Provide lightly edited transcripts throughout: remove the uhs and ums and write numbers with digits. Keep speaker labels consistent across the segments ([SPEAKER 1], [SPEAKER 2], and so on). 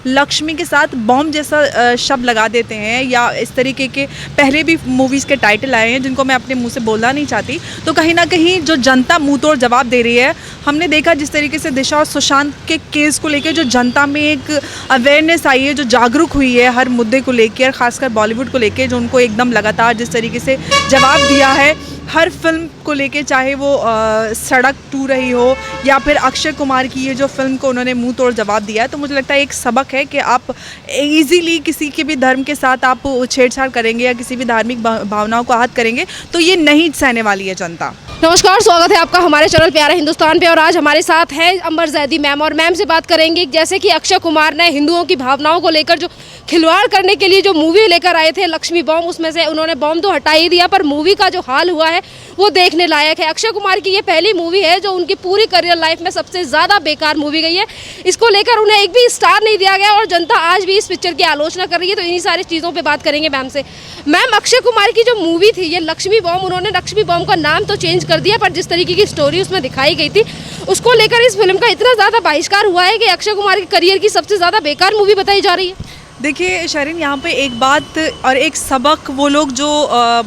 [SPEAKER 1] लक्ष्मी के साथ बॉम्ब जैसा शब्द लगा देते हैं, या इस तरीके के पहले भी मूवीज़ के टाइटल आए हैं जिनको मैं अपने मुंह से बोलना नहीं चाहती, तो कहीं ना कहीं जो जनता मुंह तोड़ जवाब दे रही है। हमने देखा जिस तरीके से दिशा और सुशांत के केस को लेकर जो जनता में एक अवेयरनेस आई है, जो जागरूक हुई है हर मुद्दे को लेकर, खासकर बॉलीवुड को लेकर, जो उनको एकदम लगातार जिस तरीके से जवाब दिया है हर फिल्म को लेके, चाहे वो सड़क 2 रही हो या फिर अक्षय कुमार की ये जो फिल्म को उन्होंने मुंह तोड़ जवाब दिया है। तो मुझे लगता है एक सबक है कि आप इजीली किसी के भी धर्म के साथ आप छेड़छाड़ करेंगे या किसी भी धार्मिक भावनाओं को आहत करेंगे तो ये नहीं सहने वाली है जनता।
[SPEAKER 2] नमस्कार, स्वागत है आपका हमारे चैनल प्यारा हिंदुस्तान पे। और आज हमारे साथ है अंबर जैदी मैम, और मैम से बात करेंगे जैसे कि अक्षय कुमार ने हिंदुओं की भावनाओं को लेकर जो खिलवाड़ करने के लिए जो मूवी लेकर आए थे लक्ष्मी बॉम्ब, उसमें से उन्होंने बॉम्ब तो हटा ही दिया, पर मूवी का जो हाल हुआ है वो देखने लायक है। अक्षय कुमार की ये पहली मूवी है जो उनकी पूरी करियर लाइफ में सबसे ज़्यादा बेकार मूवी गई है। इसको लेकर उन्हें एक भी स्टार नहीं दिया गया और जनता आज भी इस पिक्चर की आलोचना कर रही है। तो इन्हीं सारी चीज़ों पर बात करेंगे मैम से। मैम, अक्षय कुमार की जो मूवी थी ये लक्ष्मी बॉम्ब, उन्होंने लक्ष्मी बॉम्ब का नाम तो चेंज कर दिया, पर जिस तरीके की स्टोरी उसमें दिखाई गई थी उसको लेकर इस फिल्म का इतना ज़्यादा बहिष्कार हुआ है कि अक्षय कुमार के करियर की सबसे ज़्यादा बेकार मूवी बताई जा रही है।
[SPEAKER 1] देखिए शरीन, यहाँ पे एक बात और एक सबक, वो लोग जो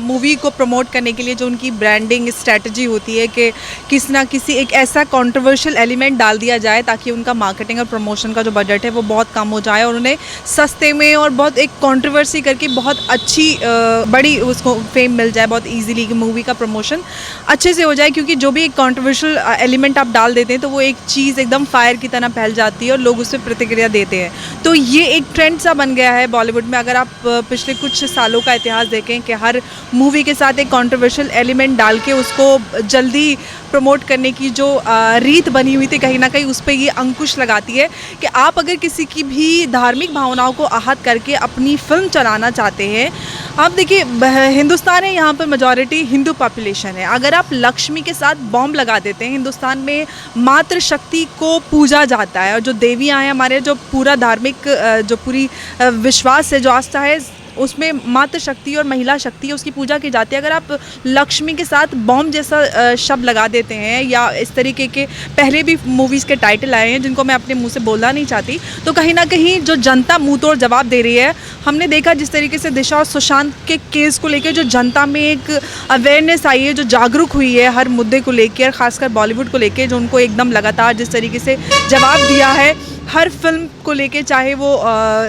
[SPEAKER 1] मूवी को प्रमोट करने के लिए जो उनकी ब्रांडिंग स्ट्रेटजी होती है कि किसी ना किसी एक ऐसा कंट्रोवर्शियल एलिमेंट डाल दिया जाए ताकि उनका मार्केटिंग और प्रमोशन का जो बजट है वो बहुत कम हो जाए और उन्हें सस्ते में और बहुत एक कंट्रोवर्सी करके बहुत अच्छी बड़ी उसको फेम मिल जाए बहुत ईजीली कि मूवी का प्रमोशन अच्छे से हो जाए। क्योंकि जो भी एक कंट्रोवर्शियल एलिमेंट आप डाल देते हैं तो वो एक चीज़ एकदम फायर की तरह फैल जाती है और लोग उस पर प्रतिक्रिया देते हैं। तो ये एक ट्रेंड सा बन गया है बॉलीवुड में। अगर आप पिछले कुछ सालों का इतिहास देखें कि हर मूवी के साथ एक कंट्रोवर्शियल एलिमेंट डाल के उसको जल्दी प्रमोट करने की जो रीत बनी हुई थी, कहीं ना कहीं उस पर ये अंकुश लगाती है कि आप अगर किसी की भी धार्मिक भावनाओं को आहत करके अपनी फिल्म चलाना चाहते हैं। आप देखिए, हिंदुस्तान है, यहाँ पर मेजॉरिटी हिंदू पॉपुलेशन है। अगर आप लक्ष्मी के साथ बॉम्ब लगा देते हैं, हिंदुस्तान में मातृ शक्ति को पूजा जाता है और जो देवियाँ हैं हमारे, जो पूरा धार्मिक जो पूरी विश्वास है, जो आस्था है, उसमें मातृ शक्ति और महिला शक्ति है, उसकी पूजा की जाती है। अगर आप लक्ष्मी के साथ बॉम्ब जैसा शब्द लगा देते हैं, या इस तरीके के पहले भी मूवीज़ के टाइटल आए हैं जिनको मैं अपने मुंह से बोलना नहीं चाहती, तो कहीं ना कहीं जो जनता मुंह तोड़ जवाब दे रही है। हमने देखा जिस तरीके से दिशा और सुशांत के केस को लेकर जो जनता में एक अवेयरनेस आई है, जो जागरूक हुई है हर मुद्दे को लेकर, खासकर बॉलीवुड को लेकर, जो उनको एकदम लगातार जिस तरीके से जवाब दिया है हर फिल्म को लेके, चाहे वो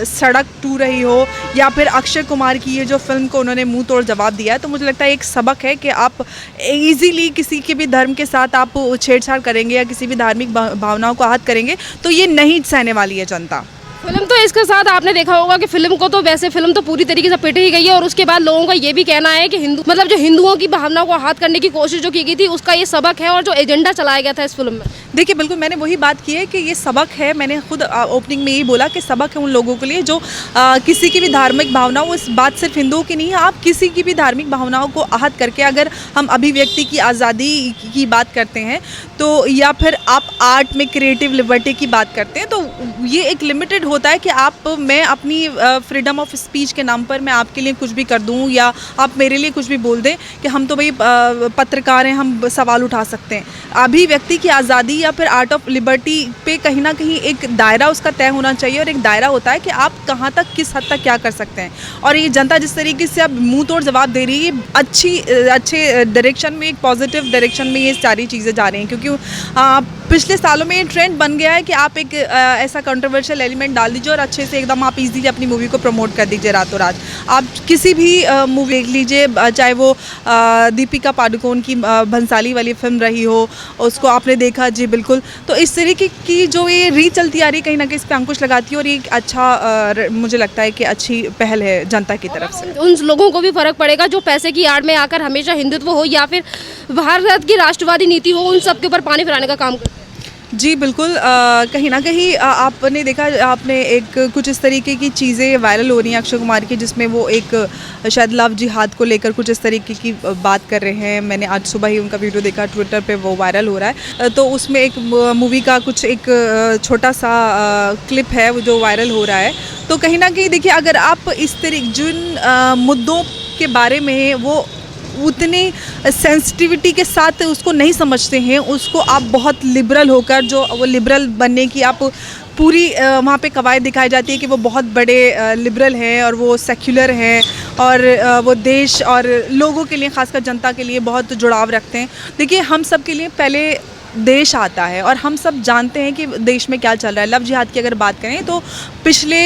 [SPEAKER 1] सड़क 2 रही हो या फिर अक्षय कुमार की ये जो फिल्म को उन्होंने मुंह तोड़ जवाब दिया है। तो मुझे लगता है एक सबक है कि आप इजीली किसी के भी धर्म के साथ आप छेड़छाड़ करेंगे या किसी भी धार्मिक भावनाओं को आहत करेंगे तो ये नहीं सहने वाली है जनता।
[SPEAKER 2] फिल्म तो इसके साथ आपने देखा होगा कि फिल्म को तो वैसे फिल्म तो पूरी तरीके से पिट ही गई है, और उसके बाद लोगों का ये भी कहना है कि जो हिंदुओं की भावनाओं को आहत करने की कोशिश जो की गई थी उसका ये सबक है, और जो एजेंडा चलाया गया था इस फिल्म में।
[SPEAKER 1] देखिए, बिल्कुल मैंने वही बात की है कि ये सबक है। मैंने खुद ओपनिंग में यही बोला कि सबक है उन लोगों के लिए जो किसी की भी धार्मिक भावनाओं, वो इस बात सिर्फ हिंदुओं की नहीं है, आप किसी की भी धार्मिक भावनाओं को आहत करके, अगर हम अभिव्यक्ति की आज़ादी की बात करते हैं तो, या फिर आप आर्ट में क्रिएटिव लिबर्टी की बात करते हैं, तो ये एक लिमिटेड होता है कि मैं अपनी फ्रीडम ऑफ स्पीच के नाम पर मैं आपके लिए कुछ भी कर दूं या आप मेरे लिए कुछ भी बोल दें कि हम तो भाई पत्रकार हैं, हम सवाल उठा सकते हैं। अभिव्यक्ति की आज़ादी या फिर आर्ट ऑफ लिबर्टी पे कहीं ना कहीं एक दायरा उसका तय होना चाहिए, और एक दायरा होता है कि आप कहाँ तक, किस हद तक क्या कर सकते हैं। और ये जनता जिस तरीके से अब मुंह तोड़ जवाब दे रही है, अच्छे डायरेक्शन में, एक पॉजिटिव डायरेक्शन में ये सारी चीज़ें जा रही हैं। क्योंकि पिछले सालों में ये ट्रेंड बन गया है कि आप एक ऐसा कंट्रोवर्शियल एलिमेंट डाल दीजिए और अच्छे से एकदम आप इजीली अपनी मूवी को प्रमोट कर दीजिए रातों रात। आप किसी भी मूवी देख लीजिए, चाहे वो दीपिका पादुकोण की भंसाली वाली फिल्म रही हो, उसको आपने देखा जी, बिल्कुल। तो इस तरीके की जो ये रीत चलती आ रही है, कहीं ना कहीं इस पर अंकुश लगाती है, और ये अच्छा मुझे लगता है कि अच्छी पहल है जनता की तरफ से।
[SPEAKER 2] उन लोगों को भी फर्क पड़ेगा जो पैसे की आड़ में आकर हमेशा हिंदुत्व हो या फिर भारत की राष्ट्रवादी नीति हो, उन सब के ऊपर पानी फिराने का काम करते हैं।
[SPEAKER 1] जी बिल्कुल, कहीं ना कहीं आपने देखा, आपने एक कुछ इस तरीके की चीज़ें वायरल हो रही हैं अक्षय कुमार की, जिसमें वो एक शायद लव जिहाद को लेकर कुछ इस तरीके की बात कर रहे हैं। मैंने आज सुबह ही उनका वीडियो देखा, ट्विटर पे वो वायरल हो रहा है। तो उसमें एक मूवी का कुछ एक छोटा सा क्लिप है वो जो वायरल हो रहा है। तो कहीं ना कहीं देखिए, अगर आप इस तरीके जिन मुद्दों के बारे में वो उतनी सेंसिटिविटी के साथ उसको नहीं समझते हैं, उसको आप बहुत लिबरल होकर, जो वो लिबरल बनने की आप पूरी वहाँ पे कवायद दिखाई जाती है कि वो बहुत बड़े लिबरल हैं और वो सेक्युलर हैं और वो देश और लोगों के लिए, खासकर जनता के लिए बहुत जुड़ाव रखते हैं। देखिए, हम सब के लिए पहले देश आता है और हम सब जानते हैं कि देश में क्या चल रहा है। लव जिहाद की अगर बात करें तो पिछले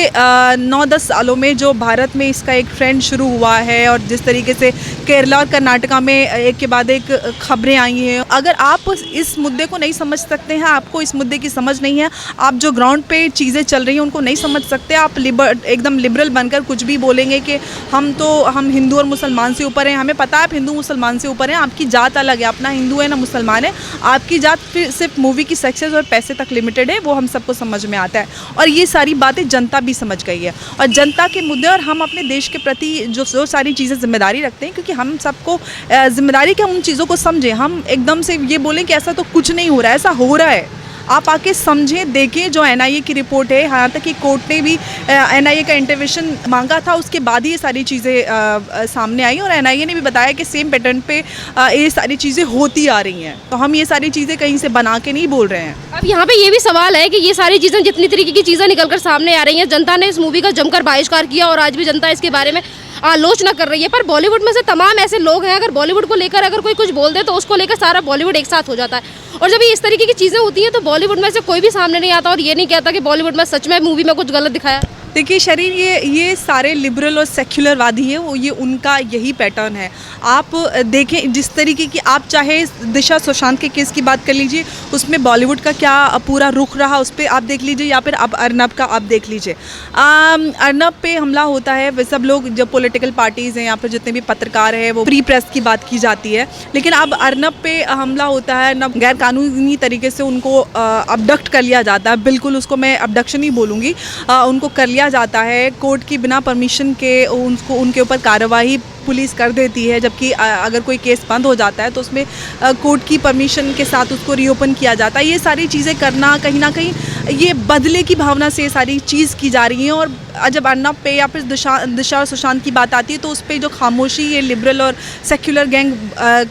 [SPEAKER 1] 9-10 सालों में जो भारत में इसका एक ट्रेंड शुरू हुआ है और जिस तरीके से केरला और कर्नाटका में एक के बाद एक खबरें आई हैं, अगर आप इस मुद्दे को नहीं समझ सकते हैं, आपको इस मुद्दे की समझ नहीं है, आप जो ग्राउंड पे चीज़ें चल रही हैं उनको नहीं समझ सकते, आप एकदम लिबरल बनकर कुछ भी बोलेंगे कि हम हिंदू और मुसलमान से ऊपर हैं। हमें पता है आप हिंदू मुसलमान से ऊपर हैं, आपकी जात अलग है, अपना हिंदू है ना मुसलमान है, आपकी जात फिर सिर्फ मूवी की सक्सेस और पैसे तक लिमिटेड है, वो हम सबको समझ में आता है। और ये सारी बातें जनता भी समझ गई है और जनता के मुद्दे और हम अपने देश के प्रति जो सारी चीज़ें जिम्मेदारी रखते हैं, क्योंकि हम सबको जिम्मेदारी कि हम उन चीज़ों को समझें। हम एकदम से ये बोलें कि ऐसा तो कुछ नहीं हो रहा है, ऐसा हो रहा है, आप आके समझें, देखें। जो एनआईए की रिपोर्ट है, यहाँ तक कि कोर्ट ने भी एनआईए का इंटरवेंशन मांगा था, उसके बाद ही ये सारी चीज़ें सामने आई और एनआईए ने भी बताया कि सेम पैटर्न पे ये सारी चीज़ें होती आ रही हैं। तो हम ये सारी चीज़ें कहीं से बना के नहीं बोल रहे हैं।
[SPEAKER 2] अब यहाँ पे ये भी सवाल है कि ये सारी चीज़ें, जितनी तरीके की चीज़ें निकल कर सामने आ रही हैं, जनता ने इस मूवी का जमकर बहिष्कार किया और आज भी जनता इसके बारे में आलोचना कर रही है। पर बॉलीवुड में से तमाम ऐसे लोग हैं, अगर बॉलीवुड को लेकर अगर कोई कुछ बोल दे तो उसको लेकर सारा बॉलीवुड एक साथ हो जाता है। और जब ये इस तरीके की चीज़ें होती हैं तो बॉलीवुड में से कोई भी सामने नहीं आता और ये नहीं कहता कि बॉलीवुड में सच में मूवी में कुछ गलत दिखाया।
[SPEAKER 1] देखिए शरीर, ये सारे लिबरल और सेक्युलरवादी हैं, वो ये उनका यही पैटर्न है। आप देखें जिस तरीके की, आप चाहे दिशा सुशांत के केस की बात कर लीजिए, उसमें बॉलीवुड का क्या पूरा रुख रहा उस पर आप देख लीजिए, या फिर अब अर्नब का आप देख लीजिए। अर्नब पे हमला होता है, वे सब लोग जो पॉलिटिकल पार्टीज़ हैं या फिर जितने भी पत्रकार हैं वो प्री प्रेस की बात की जाती है, लेकिन अब अर्नब पे हमला होता है, अर्नब गैर कानूनी तरीके से उनको अबडक्ट कर लिया जाता है। बिल्कुल उसको मैं अबडक्शन ही बोलूँगी, उनको कर लिया जाता है कोर्ट की बिना परमिशन के, उनको उनके ऊपर कार्रवाई पुलिस कर देती है, जबकि अगर कोई केस बंद हो जाता है तो उसमें कोर्ट की परमिशन के साथ उसको रीओपन किया जाता है। ये सारी चीज़ें करना कहीं ना कहीं ये बदले की भावना से ये सारी चीज़ की जा रही है। और जब अर्नब पे या फिर दिशा और सुशांत की बात आती है तो उस पर जो खामोशी ये लिबरल और सेक्युलर गैंग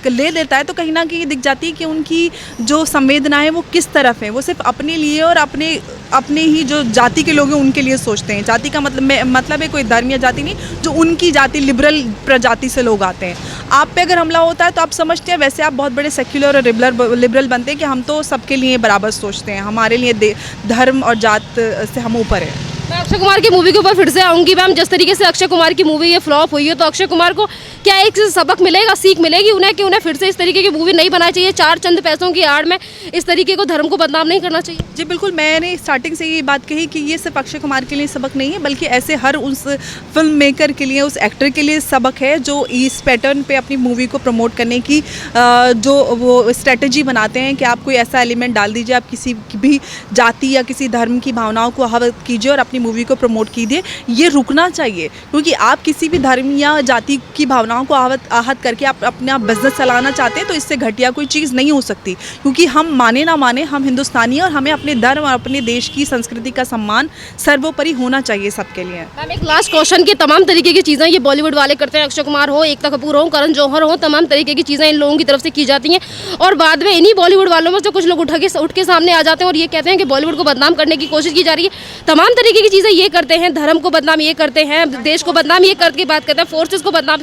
[SPEAKER 1] ले लेता है, तो कहीं ना कहीं दिख जाती है कि उनकी जो संवेदनाएं वो किस तरफ है। वो सिर्फ अपने लिए और अपने ही जो जाति के लोग हैं उनके लिए सोचते हैं। जाति का मतलब है कोई धर्म या जाति नहीं, जो उनकी जाति लिबरल प्रजाति से लोग आते हैं। आप पे अगर हमला होता है तो आप समझते हैं वैसे आप बहुत बड़े सेक्युलर और लिबरल बनते हैं कि हम तो सबके लिए बराबर सोचते हैं, हमारे लिए धर्म और जात से हम ऊपर है।
[SPEAKER 2] मैं अक्षय कुमार की मूवी के ऊपर फिर से आऊँगी मैम। जिस तरीके से अक्षय कुमार की मूवी ये फ्लॉप हुई है, तो अक्षय कुमार को क्या एक सबक मिलेगा, सीख मिलेगी उन्हें कि उन्हें फिर से इस तरीके की मूवी नहीं बनानी चाहिए, चार चंद पैसों की आड़ में इस तरीके को धर्म को बदनाम नहीं करना चाहिए?
[SPEAKER 1] जी बिल्कुल, मैंने स्टार्टिंग से ये बात कही कि ये सिर्फ अक्षय कुमार के लिए सबक नहीं है, बल्कि ऐसे हर उस फिल्म मेकर के लिए, उस एक्टर के लिए सबक है जो इस पैटर्न पे अपनी मूवी को प्रमोट करने की जो वो स्ट्रेटजी बनाते हैं कि आप कोई ऐसा एलिमेंट डाल दीजिए, आप किसी भी जाति या किसी धर्म की भावनाओं को आहत कीजिए और अपनी मूवी को प्रमोट कीजिए। ये रुकना चाहिए, क्योंकि आप किसी भी धर्म या जाति की भावनाओं को आहत करके आप अपना बिजनेस चलाना चाहते हैं तो इससे घटिया कोई चीज़ नहीं हो सकती। क्योंकि हम माने ना माने, हम हिंदुस्तानी और हमें अपने धर्म और अपने देश की संस्कृति का सम्मान सर्वोपरि होना चाहिए सबके लिए।
[SPEAKER 2] मैम एक लास्ट क्वेश्चन, की तमाम तरीके की चीज़ें ये बॉलीवुड वाले करते हैं, अक्षय कुमार हो, एकता कपूर हो, करण जौहर हो, तमाम तरीके की चीज़ें इन लोगों की तरफ से की जाती हैं और बाद में इन्हीं बॉलीवुड वालों में से कुछ लोग उठ के सामने आ जाते हैं और ये कहते हैं कि बॉलीवुड को बदनाम करने की कोशिश की जा रही है। तमाम तरीके की चीज़ें ये करते हैं, धर्म को बदनाम ये करते हैं, देश को बदनाम ये करके बात करते हैं, फोर्सेस को बदनाम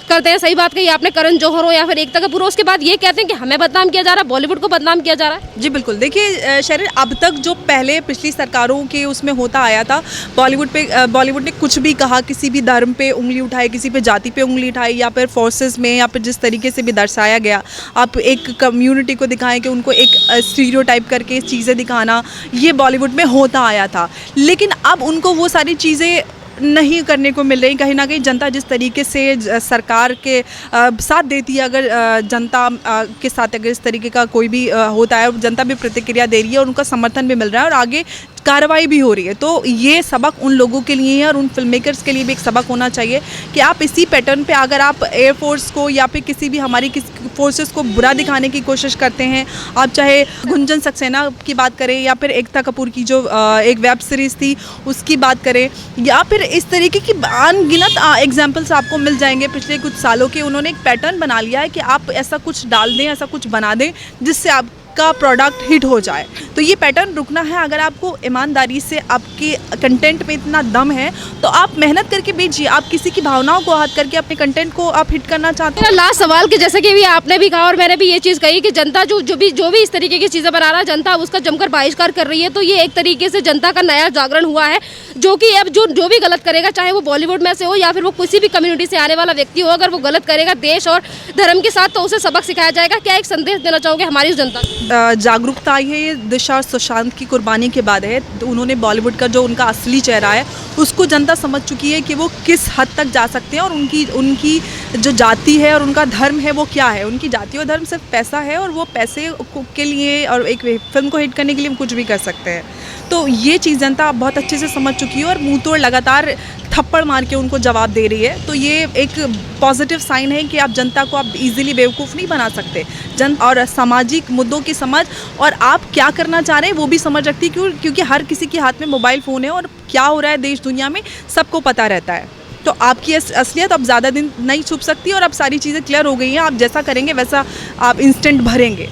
[SPEAKER 2] करते हैं। सही बात कही आपने, करण जौहर हो या फिर एकता कपूर हो, उसके बाद ये कहते हैं कि हमें बदनाम किया जा रहा है, बॉलीवुड को बदनाम किया जा रहा है।
[SPEAKER 1] जी बिल्कुल, देखिए शरीर, अब तक जो पहले पिछली सरकारों के उसमें होता आया था, बॉलीवुड ने कुछ भी कहा, किसी भी धर्म पे उंगली उठाई, किसी पे जाति पे उंगली उठाई, या फिर फोर्सेस में या फिर जिस तरीके से भी दर्शाया गया, आप एक कम्युनिटी को दिखाएं कि उनको एक स्टीरियोटाइप करके चीज़ें दिखाना, ये बॉलीवुड में होता आया था। लेकिन अब उनको वो सारी चीज़ें नहीं करने को मिल रही। कहीं ना कहीं जनता जिस तरीके से सरकार के साथ देती है, अगर जनता के साथ अगर इस तरीके का कोई भी होता है, जनता भी प्रतिक्रिया दे रही है और उनका समर्थन भी मिल रहा है और आगे कार्रवाई भी हो रही है, तो ये सबक उन लोगों के लिए है और उन फिल्म मेकर्स के लिए भी एक सबक होना चाहिए कि आप इसी पैटर्न पे अगर आप एयरफोर्स को या फिर किसी भी हमारी किसी फोर्सेस को बुरा दिखाने की कोशिश करते हैं, आप चाहे गुंजन सक्सेना की बात करें या फिर एकता कपूर की जो एक वेब सीरीज़ थी उसकी बात करें, या फिर इस तरीके की अनगिनत एग्जाम्पल्स आपको मिल जाएंगे पिछले कुछ सालों के। उन्होंने एक पैटर्न बना लिया है कि आप ऐसा कुछ डाल दें, ऐसा कुछ बना दें जिससे आप आपका प्रोडक्ट हिट हो जाए। तो ये पैटर्न रुकना है। अगर आपको ईमानदारी से आपके कंटेंट में इतना दम है तो आप मेहनत करके बेचिए। आप किसी की भावनाओं को हाथ करके अपने कंटेंट को आप हिट करना चाहते
[SPEAKER 2] मेरा लास्ट सवाल कि जैसे कि भी आपने भी कहा और मैंने भी ये चीज़ कही कि जनता जो भी इस तरीके की चीज़ें बना रहा है, जनता अब उसका जमकर बहिष्कार कर रही है। तो ये एक तरीके से जनता का नया जागरण हुआ है, जो कि अब जो भी गलत करेगा, चाहे वो बॉलीवुड में से हो या फिर वो किसी भी कम्युनिटी से आने वाला व्यक्ति हो, अगर वो गलत करेगा देश और धर्म के साथ, तो उसे सबक सिखाया जाएगा। क्या एक संदेश देना चाहोगे हमारी जनता को?
[SPEAKER 1] जागरूकता आई है ये दिशा और सुशांत की कुर्बानी के बाद है। तो उन्होंने बॉलीवुड का जो उनका असली चेहरा है उसको जनता समझ चुकी है कि वो किस हद तक जा सकते हैं और उनकी जो जाति है और उनका धर्म है वो क्या है। उनकी जाति और धर्म सिर्फ पैसा है और वो पैसे के लिए और एक फिल्म को हिट करने के लिए कुछ भी कर सकते हैं। तो ये चीज़ जनता बहुत अच्छे से समझ चुकी है और मुंह तोड़ लगातार थप्पड़ मार के उनको जवाब दे रही है। तो ये एक पॉजिटिव साइन है कि आप जनता को आप इजीली बेवकूफ़ नहीं बना सकते। और सामाजिक मुद्दों की समझ और आप क्या करना चाह रहे हैं वो भी समझ रखती है, क्योंकि हर किसी के हाथ में मोबाइल फ़ोन है और क्या हो रहा है देश दुनिया में सबको पता रहता है। तो आपकी असलियत अब ज़्यादा दिन नहीं छुप सकती और अब सारी चीज़ें क्लियर हो गई हैं। आप जैसा करेंगे वैसा आप इंस्टेंट भरेंगे।